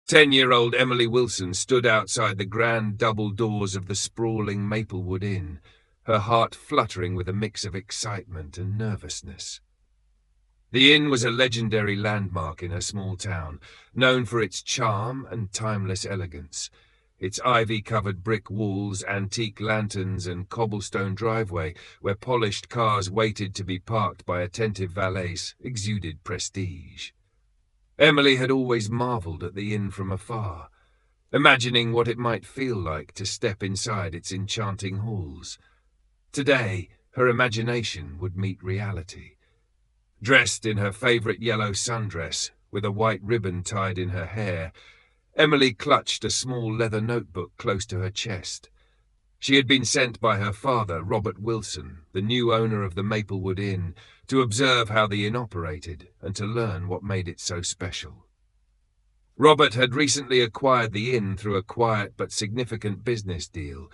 10-year-old Emily Wilson stood outside the grand double doors of the sprawling Maplewood Inn, her heart fluttering with a mix of excitement and nervousness. The inn was a legendary landmark in her small town, known for its charm and timeless elegance. Its ivy-covered brick walls, antique lanterns, and cobblestone driveway, where polished cars waited to be parked by attentive valets, exuded prestige. Emily had always marvelled at the inn from afar, imagining what it might feel like to step inside its enchanting halls. Today, her imagination would meet reality. Dressed in her favourite yellow sundress, with a white ribbon tied in her hair, Emily clutched a small leather notebook close to her chest. She had been sent by her father, Robert Wilson, the new owner of the Maplewood Inn, to observe how the inn operated and to learn what made it so special. Robert had recently acquired the inn through a quiet but significant business deal,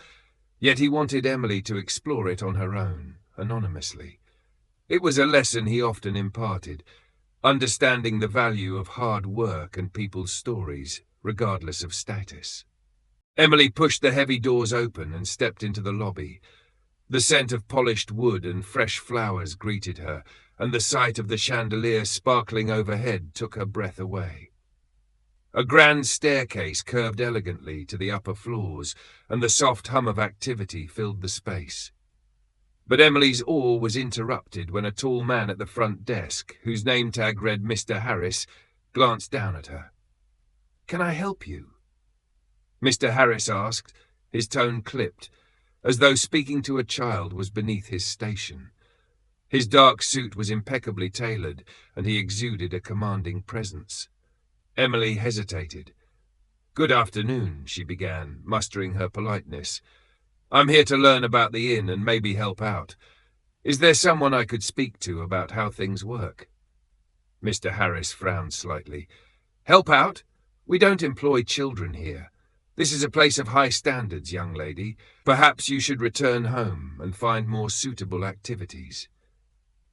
yet he wanted Emily to explore it on her own, anonymously. It was a lesson he often imparted, understanding the value of hard work and people's stories, regardless of status. Emily pushed the heavy doors open and stepped into the lobby. The scent of polished wood and fresh flowers greeted her, and the sight of the chandelier sparkling overhead took her breath away. A grand staircase curved elegantly to the upper floors, and the soft hum of activity filled the space. But Emily's awe was interrupted when a tall man at the front desk, whose name tag read Mr. Harris, glanced down at her. "Can I help you?" Mr. Harris asked, his tone clipped, as though speaking to a child was beneath his station. His dark suit was impeccably tailored, and he exuded a commanding presence. Emily hesitated. "Good afternoon," she began, mustering her politeness. "I'm here to learn about the inn and maybe help out. Is there someone I could speak to about how things work?" Mr. Harris frowned slightly. "Help out? We don't employ children here. This is a place of high standards, young lady. Perhaps you should return home and find more suitable activities."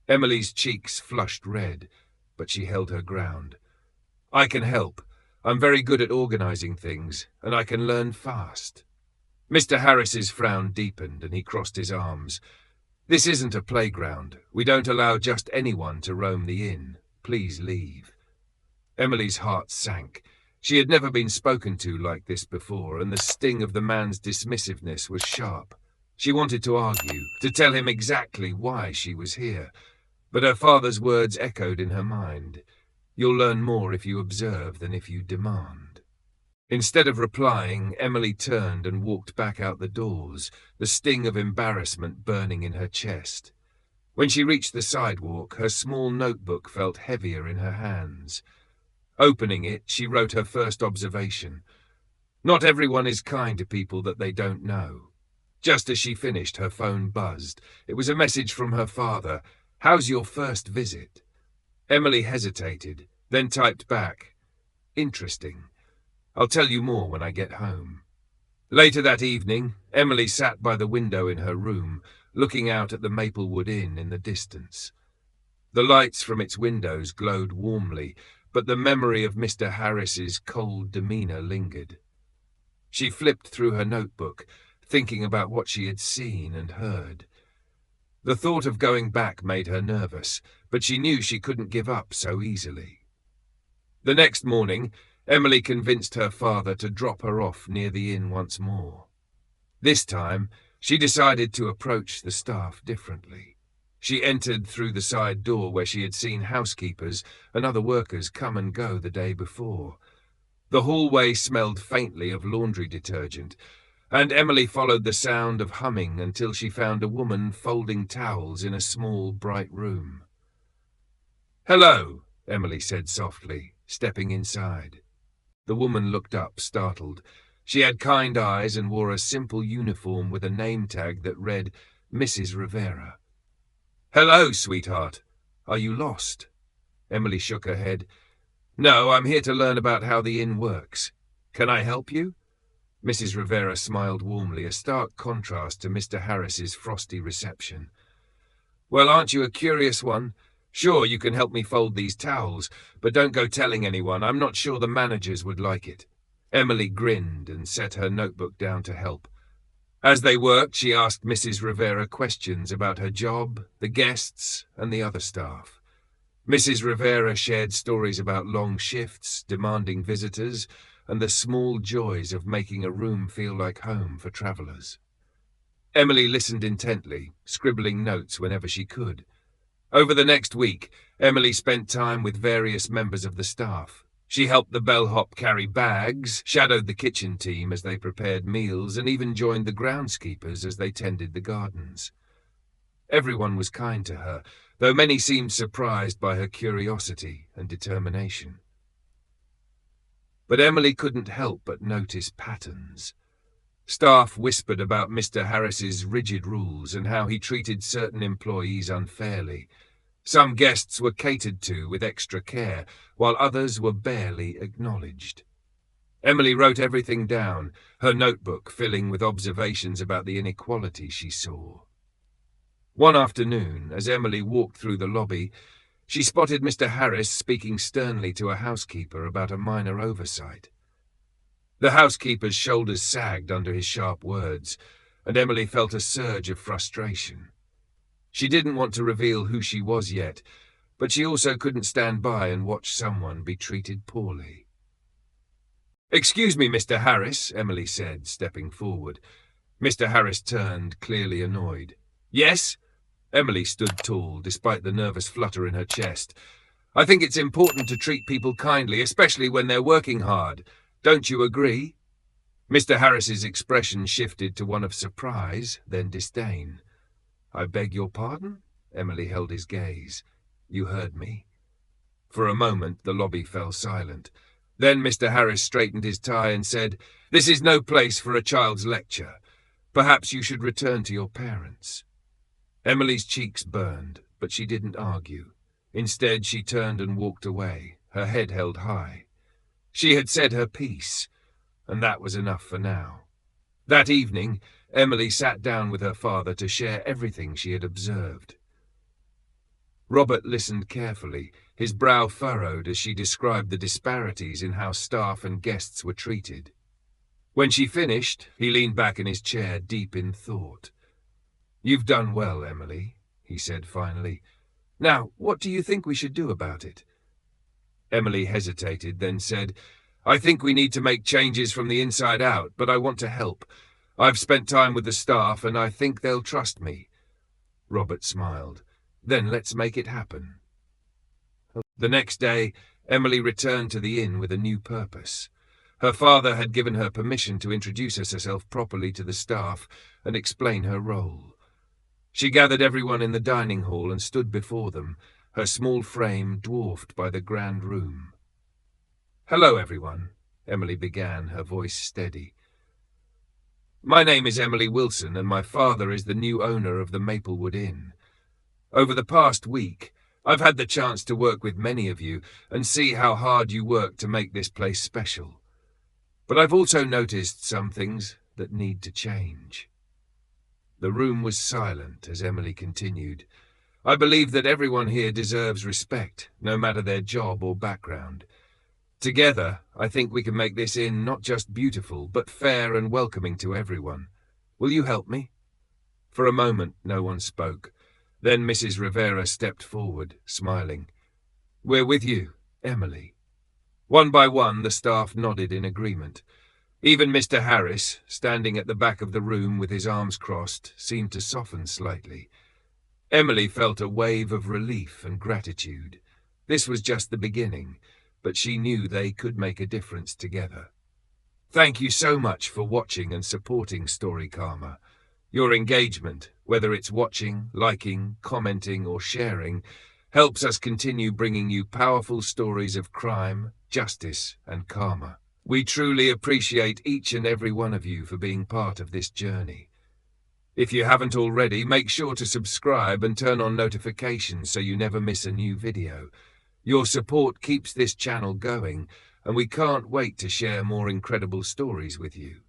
Emily's cheeks flushed red, but she held her ground. "I can help. I'm very good at organizing things, and I can learn fast." Mr. Harris's frown deepened, and he crossed his arms. "This isn't a playground. We don't allow just anyone to roam the inn. Please leave." Emily's heart sank. She had never been spoken to like this before, and the sting of the man's dismissiveness was sharp. She wanted to argue, to tell him exactly why she was here, but her father's words echoed in her mind. "You'll learn more if you observe than if you demand." Instead of replying, Emily turned and walked back out the doors, the sting of embarrassment burning in her chest. When she reached the sidewalk, her small notebook felt heavier in her hands. Opening it, she wrote her first observation. Not everyone is kind to people that they don't know. Just as she finished, her phone buzzed. It was a message from her father. "How's your first visit?" Emily hesitated, then typed back, "Interesting. I'll tell you more when I get home." Later that evening, Emily sat by the window in her room, looking out at the Maplewood Inn in the distance. The lights from its windows glowed warmly, but the memory of Mr. Harris's cold demeanour lingered. She flipped through her notebook, thinking about what she had seen and heard. The thought of going back made her nervous, but she knew she couldn't give up so easily. The next morning, Emily convinced her father to drop her off near the inn once more. This time, she decided to approach the staff differently. She entered through the side door where she had seen housekeepers and other workers come and go the day before. The hallway smelled faintly of laundry detergent, and Emily followed the sound of humming until she found a woman folding towels in a small, bright room. "Hello," Emily said softly, stepping inside. The woman looked up, startled. She had kind eyes and wore a simple uniform with a name tag that read Mrs. Rivera. "Hello, sweetheart. Are you lost?" Emily shook her head. "No, I'm here to learn about how the inn works. Can I help you?" Mrs. Rivera smiled warmly, a stark contrast to Mr. Harris's frosty reception. "Well, aren't you a curious one? Sure, you can help me fold these towels, but don't go telling anyone. I'm not sure the managers would like it." Emily grinned and set her notebook down to help. As they worked, she asked Mrs. Rivera questions about her job, the guests, and the other staff. Mrs. Rivera shared stories about long shifts, demanding visitors, and the small joys of making a room feel like home for travelers. Emily listened intently, scribbling notes whenever she could. Over the next week, Emily spent time with various members of the staff. She helped the bellhop carry bags, shadowed the kitchen team as they prepared meals, and even joined the groundskeepers as they tended the gardens. Everyone was kind to her, though many seemed surprised by her curiosity and determination. But Emily couldn't help but notice patterns. Staff whispered about Mr. Harris's rigid rules and how he treated certain employees unfairly. Some guests were catered to with extra care, while others were barely acknowledged. Emily wrote everything down, her notebook filling with observations about the inequality she saw. One afternoon, as Emily walked through the lobby, she spotted Mr. Harris speaking sternly to a housekeeper about a minor oversight. The housekeeper's shoulders sagged under his sharp words, and Emily felt a surge of frustration. She didn't want to reveal who she was yet, but she also couldn't stand by and watch someone be treated poorly. "Excuse me, Mr. Harris," Emily said, stepping forward. Mr. Harris turned, clearly annoyed. "Yes?" Emily stood tall, despite the nervous flutter in her chest. "I think it's important to treat people kindly, especially when they're working hard. Don't you agree?" Mr. Harris's expression shifted to one of surprise, then disdain. "I beg your pardon?" Emily held his gaze. "You heard me." For a moment, the lobby fell silent. Then Mr. Harris straightened his tie and said, "This is no place for a child's lecture. Perhaps you should return to your parents." Emily's cheeks burned, but she didn't argue. Instead, she turned and walked away, her head held high. She had said her piece, and that was enough for now. That evening, Emily sat down with her father to share everything she had observed. Robert listened carefully, his brow furrowed as she described the disparities in how staff and guests were treated. When she finished, he leaned back in his chair, deep in thought. "You've done well, Emily," he said finally. "Now, what do you think we should do about it?" Emily hesitated, then said, "I think we need to make changes from the inside out, but I want to help. I've spent time with the staff, and I think they'll trust me." Robert smiled. "Then let's make it happen." The next day, Emily returned to the inn with a new purpose. Her father had given her permission to introduce herself properly to the staff and explain her role. She gathered everyone in the dining hall and stood before them, her small frame dwarfed by the grand room. "Hello, everyone," Emily began, her voice steady. "My name is Emily Wilson, and my father is the new owner of the Maplewood Inn. Over the past week, I've had the chance to work with many of you and see how hard you work to make this place special. But I've also noticed some things that need to change." The room was silent as Emily continued. "I believe that everyone here deserves respect, no matter their job or background. Together, I think we can make this inn not just beautiful, but fair and welcoming to everyone. Will you help me?" For a moment, no one spoke. Then Mrs. Rivera stepped forward, smiling. "We're with you, Emily." One by one, the staff nodded in agreement. Even Mr. Harris, standing at the back of the room with his arms crossed, seemed to soften slightly. Emily felt a wave of relief and gratitude. This was just the beginning, but she knew they could make a difference together. Thank you so much for watching and supporting Story Karma. Your engagement, whether it's watching, liking, commenting, or sharing, helps us continue bringing you powerful stories of crime, justice, and karma. We truly appreciate each and every one of you for being part of this journey. If you haven't already, make sure to subscribe and turn on notifications so you never miss a new video. Your support keeps this channel going, and we can't wait to share more incredible stories with you.